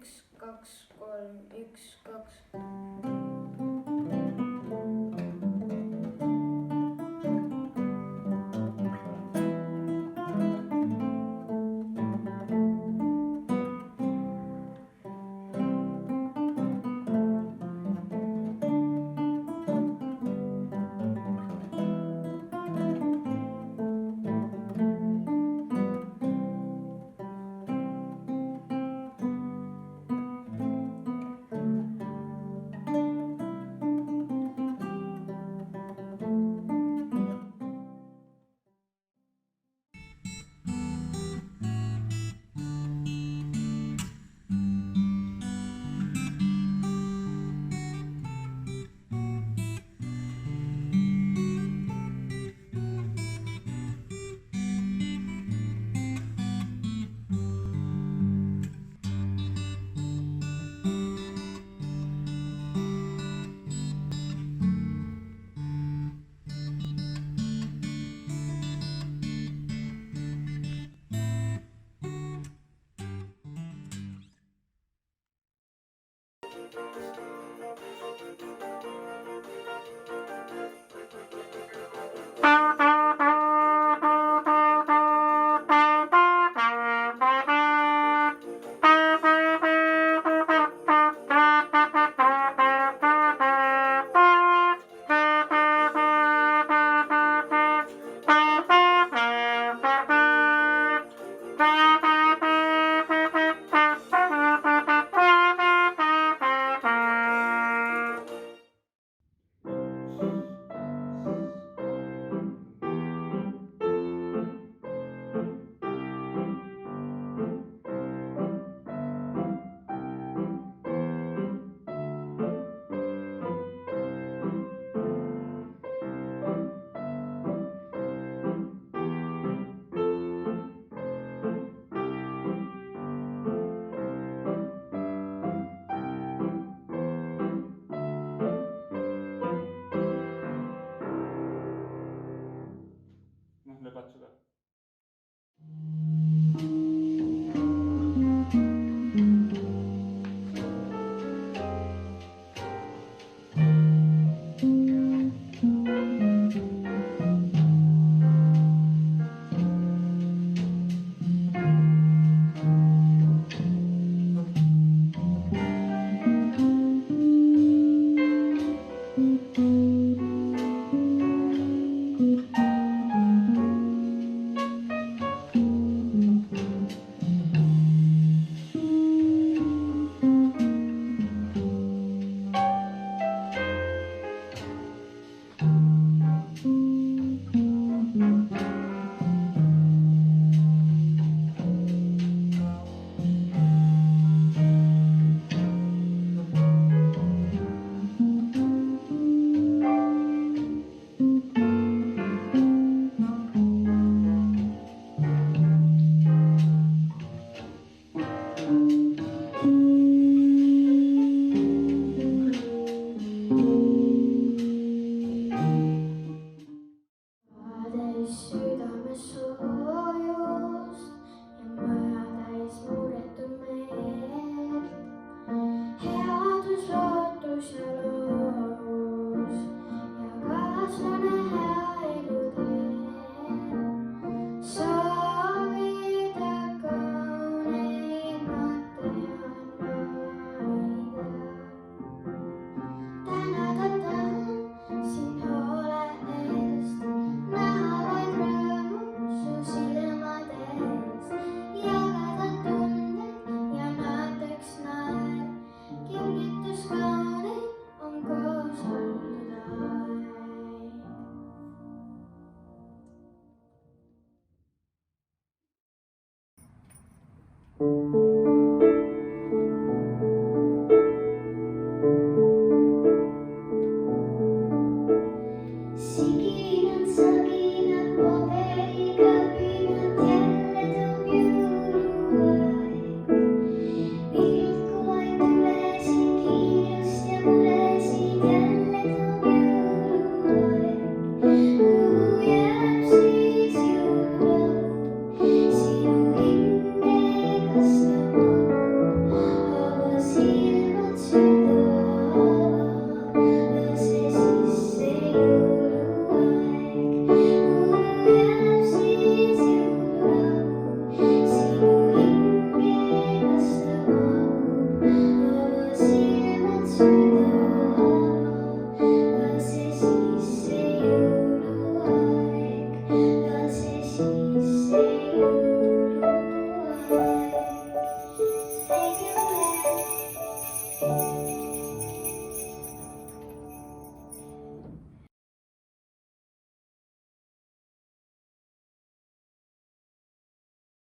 üks, kaks, kolm, üks, kaks. ilus ja loos ja kaaslane hea eluteel. Soovida kauneid mõtteid on vaid. Tänada tahan sind hoole eest, näha vaid rõõmu su silmadest, jagada tundeid ja natukes naer. Kingitus kauneid on koos oldud aeg. Siginad, saginad, paberikabinad, jälle toob jõuluaeg. Vilkuvaid tulesid, kiirust ja muresid, jälle toob jõuluaeg. Kuhu jääb siis jõulurahu, sinu hinge, kas ta mahub? Ava silmad, süda ava, lase sisse jõuluaeg. Kuhu jääb siis jõulurahu, sinu hinge, kas ta mahub? Ava silmad, süda